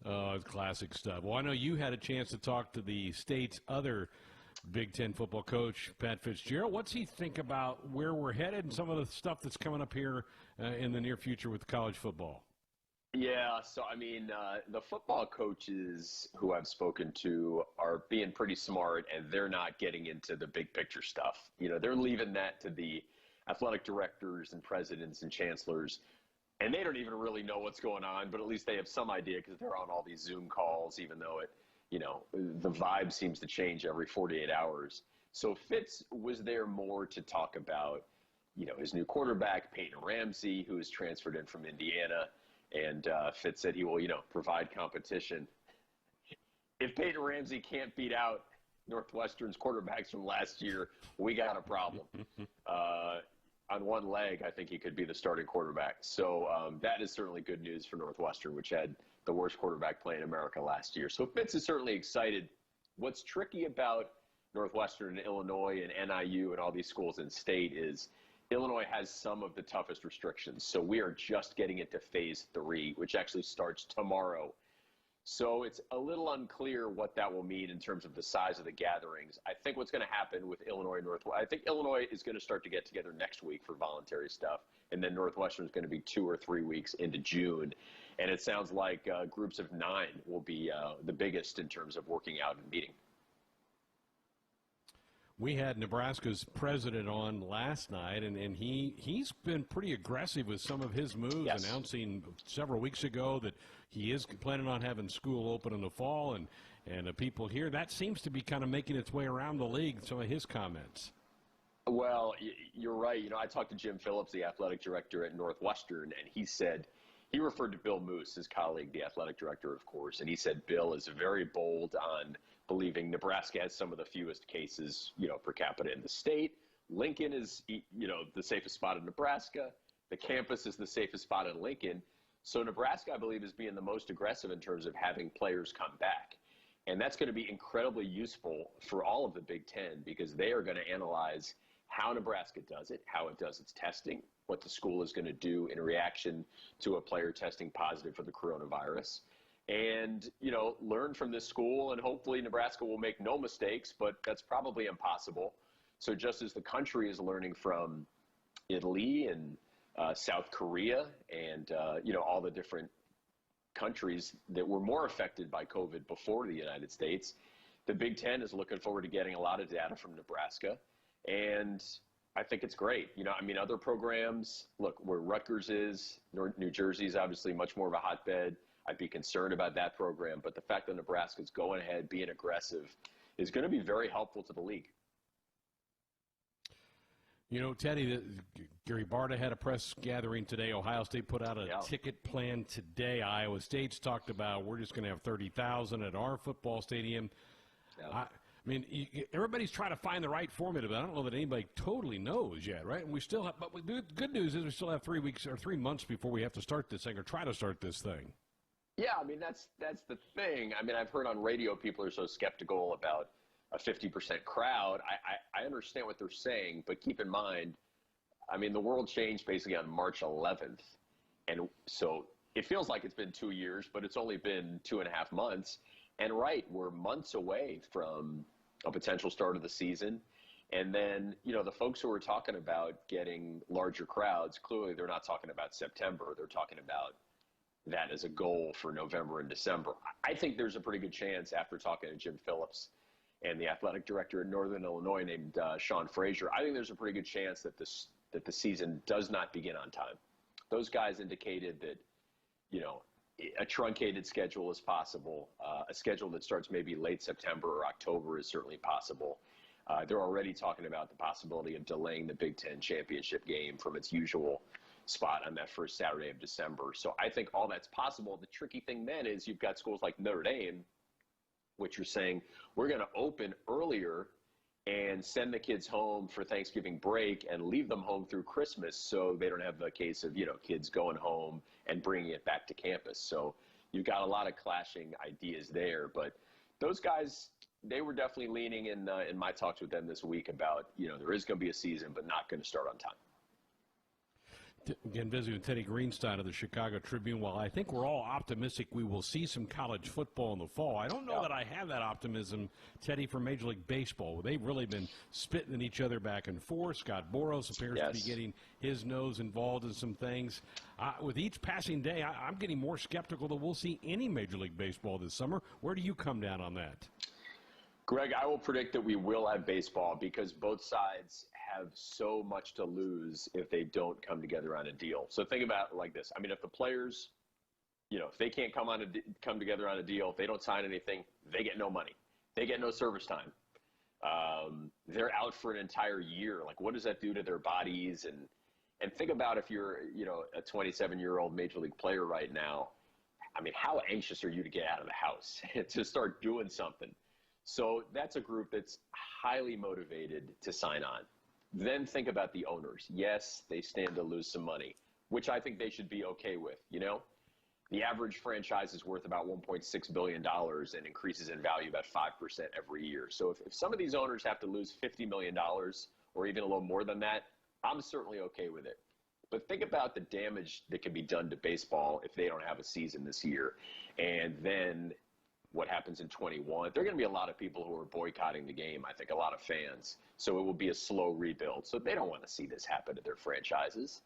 Oh, it's classic stuff. Well, I know you had a chance to talk to the state's other Big Ten football coach, Pat Fitzgerald. What's he think about where we're headed and some of the stuff that's coming up here in the near future with college football? Yeah, so I mean, the football coaches who I've spoken to are being pretty smart, and they're not getting into the big picture stuff. They're leaving that to the athletic directors and presidents and chancellors, and they don't even really know what's going on, but at least they have some idea because they're on all these Zoom calls, even though the vibe seems to change every 48 hours. So Fitz was there more to talk about, his new quarterback, Peyton Ramsey, who is transferred in from Indiana. And Fitz said he will, provide competition. If Peyton Ramsey can't beat out Northwestern's quarterbacks from last year, we got a problem. On one leg, I think he could be the starting quarterback. So that is certainly good news for Northwestern, which had the worst quarterback play in America last year. So Fitz is certainly excited. What's tricky about Northwestern and Illinois and NIU and all these schools in state is Illinois has some of the toughest restrictions. So we are just getting into phase 3, which actually starts tomorrow. So it's a little unclear what that will mean in terms of the size of the gatherings. I think what's going to happen with Illinois and Northwestern, I think Illinois is going to start to get together next week for voluntary stuff. And then Northwestern is going to be 2 or 3 weeks into June. And it sounds like groups of 9 will be the biggest in terms of working out and meeting. We had Nebraska's president on last night, and he's been pretty aggressive with some of his moves, Yes. announcing several weeks ago that he is planning on having school open in the fall, and people here, that seems to be kind of making its way around the league, some of his comments. Well, you're right. I talked to Jim Phillips, the athletic director at Northwestern, and he referred to Bill Moose, his colleague, the athletic director, of course, and he said Bill is very bold on believing Nebraska has some of the fewest cases, per capita in the state. Lincoln is, the safest spot in Nebraska. The campus is the safest spot in Lincoln. So Nebraska, I believe, is being the most aggressive in terms of having players come back. And that's going to be incredibly useful for all of the Big Ten because they are going to analyze how Nebraska does it, how it does its testing, what the school is going to do in reaction to a player testing positive for the coronavirus, and, learn from this school. And hopefully Nebraska will make no mistakes, but that's probably impossible. So just as the country is learning from Italy and South Korea and, all the different countries that were more affected by COVID before the United States, the Big Ten is looking forward to getting a lot of data from Nebraska. And I think it's great. Other programs, look, where Rutgers is, New Jersey is obviously much more of a hotbed. I'd be concerned about that program. But the fact that Nebraska's going ahead, being aggressive, is going to be very helpful to the league. Teddy, Gary Barta had a press gathering today. Ohio State put out a ticket plan today. Iowa State's talked about we're just going to have 30,000 at our football stadium. Yeah. Everybody's trying to find the right formula, but I don't know that anybody totally knows yet, right? And we still have, but the good news is we still have 3 weeks or 3 months before we have to start this thing or try to start this thing. Yeah, that's the thing. I've heard on radio people are so skeptical about a 50% crowd. I understand what they're saying, but keep in mind, the world changed basically on March 11th. And so it feels like it's been 2 years, but it's only been 2.5 months. And we're months away from a potential start of the season. And then, the folks who are talking about getting larger crowds, clearly they're not talking about September. They're talking about that as a goal for November and December. I think there's a pretty good chance, after talking to Jim Phillips and the athletic director at Northern Illinois named Sean Frazier, I think there's a pretty good chance that the season does not begin on time. Those guys indicated that, a truncated schedule is possible. A schedule that starts maybe late September or October is certainly possible. They're already talking about the possibility of delaying the Big Ten championship game from its usual spot on that first Saturday of December. So I think all that's possible. The tricky thing then is you've got schools like Notre Dame, which are saying we're going to open earlier and send the kids home for Thanksgiving break and leave them home through Christmas so they don't have the case of, kids going home and bringing it back to campus. So you've got a lot of clashing ideas there. But those guys, they were definitely leaning in my talks with them this week about, there is going to be a season, but not going to start on time. Again, visiting with Teddy Greenstein of the Chicago Tribune. While I think we're all optimistic we will see some college football in the fall, I don't know that I have that optimism, Teddy, for Major League Baseball. They've really been spitting at each other back and forth. Scott Boras appears to be getting his nose involved in some things. With each passing day, I'm getting more skeptical that we'll see any Major League Baseball this summer. Where do you come down on that? Greg, I will predict that we will have baseball because both sides have so much to lose if they don't come together on a deal. So think about it like this. I mean, if the players, if they can't come together on a deal, if they don't sign anything, they get no money. They get no service time. They're out for an entire year. Like, what does that do to their bodies? And think about if you're, a 27-year-old Major League player right now. I mean, how anxious are you to get out of the house to start doing something? So that's a group that's highly motivated to sign on. Then think about the owners. Yes, they stand to lose some money, which I think they should be okay with. The average franchise is worth about $1.6 billion and increases in value about 5% every year. So if some of these owners have to lose $50 million or even a little more than that, I'm certainly okay with it. But think about the damage that can be done to baseball if they don't have a season this year. And then what happens in 21, there are going to be a lot of people who are boycotting the game, I think a lot of fans. So it will be a slow rebuild. So they don't want to see this happen to their franchises.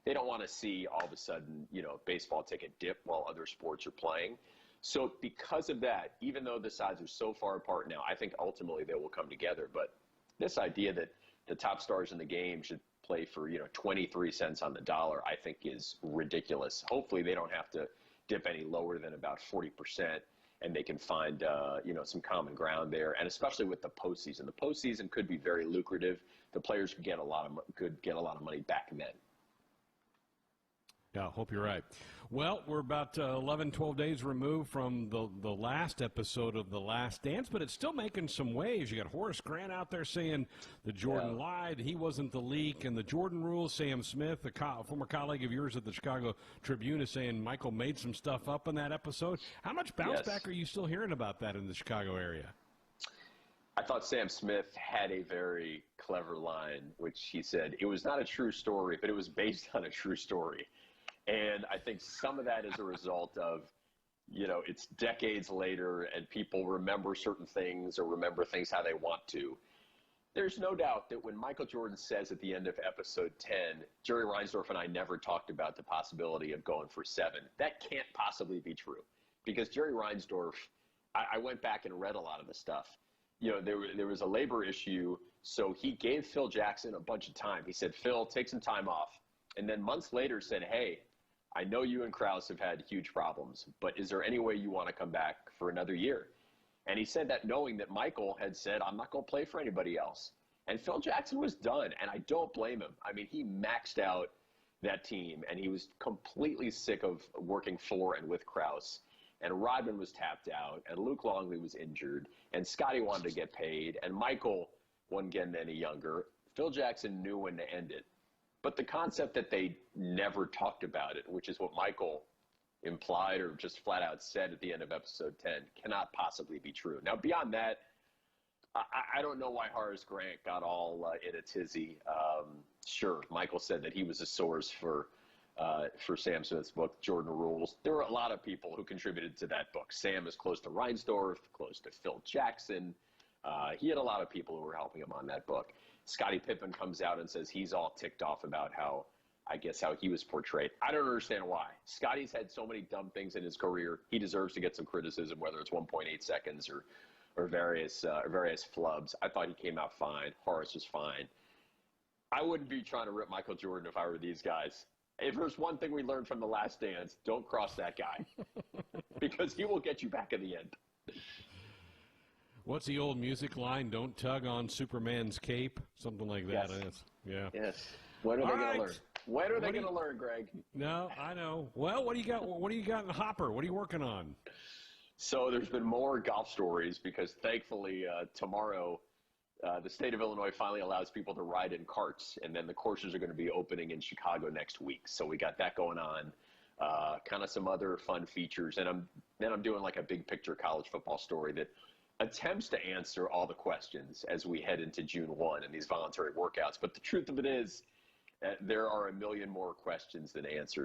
They don't want to see all of a sudden, baseball take a dip while other sports are playing. So because of that, even though the sides are so far apart now, I think ultimately they will come together. But this idea that the top stars in the game should play for, 23 cents on the dollar, I think is ridiculous. Hopefully they don't have to dip any lower than about 40%. And they can find, some common ground there, and especially with the postseason. The postseason could be very lucrative. The players could get a lot of money back then. Yeah, I hope you're right. Well, we're about 11, 12 days removed from the last episode of The Last Dance, but it's still making some waves. You got Horace Grant out there saying that Jordan lied, he wasn't the leak, and the Jordan rules. Sam Smith, a former colleague of yours at the Chicago Tribune, is saying Michael made some stuff up in that episode. How much bounce back are you still hearing about that in the Chicago area? I thought Sam Smith had a very clever line, which he said, it was not a true story, but it was based on a true story. And I think some of that is a result of, it's decades later and people remember certain things or remember things how they want to. There's no doubt that when Michael Jordan says at the end of episode 10, Jerry Reinsdorf and I never talked about the possibility of going for 7, that can't possibly be true. Because Jerry Reinsdorf, I went back and read a lot of the stuff. There was a labor issue, so he gave Phil Jackson a bunch of time. He said, Phil, take some time off. And then months later said, hey, I know you and Krause have had huge problems, but is there any way you want to come back for another year? And he said that knowing that Michael had said, I'm not going to play for anybody else. And Phil Jackson was done, and I don't blame him. I mean, he maxed out that team, and he was completely sick of working for and with Krause. And Rodman was tapped out, and Luke Longley was injured, and Scotty wanted to get paid, and Michael wasn't getting any younger. Phil Jackson knew when to end it. But the concept that they never talked about it, which is what Michael implied or just flat out said at the end of episode 10, cannot possibly be true. Now, beyond that, I don't know why Horace Grant got all in a tizzy. Sure, Michael said that he was a source for Sam Smith's book, Jordan Rules. There were a lot of people who contributed to that book. Sam is close to Reinsdorf, close to Phil Jackson. He had a lot of people who were helping him on that book. Scottie Pippen comes out and says he's all ticked off about how he was portrayed. I don't understand why. Scotty's had so many dumb things in his career. He deserves to get some criticism, whether it's 1.8 seconds or various flubs. I thought he came out fine. Horace was fine. I wouldn't be trying to rip Michael Jordan if I were these guys. If there's one thing we learned from The Last Dance, don't cross that guy because he will get you back in the end. What's the old music line? Don't tug on Superman's cape, something like that. Yes. Yeah. Yes. When are they going to learn? When are they going to learn, Greg? No, I know. Well, what do you got? What do you got in the hopper? What are you working on? So there's been more golf stories because thankfully tomorrow the state of Illinois finally allows people to ride in carts, and then the courses are going to be opening in Chicago next week. So we got that going on. Kind of some other fun features, and I'm doing like a big picture college football story that attempts to answer all the questions as we head into June 1 and these voluntary workouts. But the truth of it is, there are a million more questions than answers.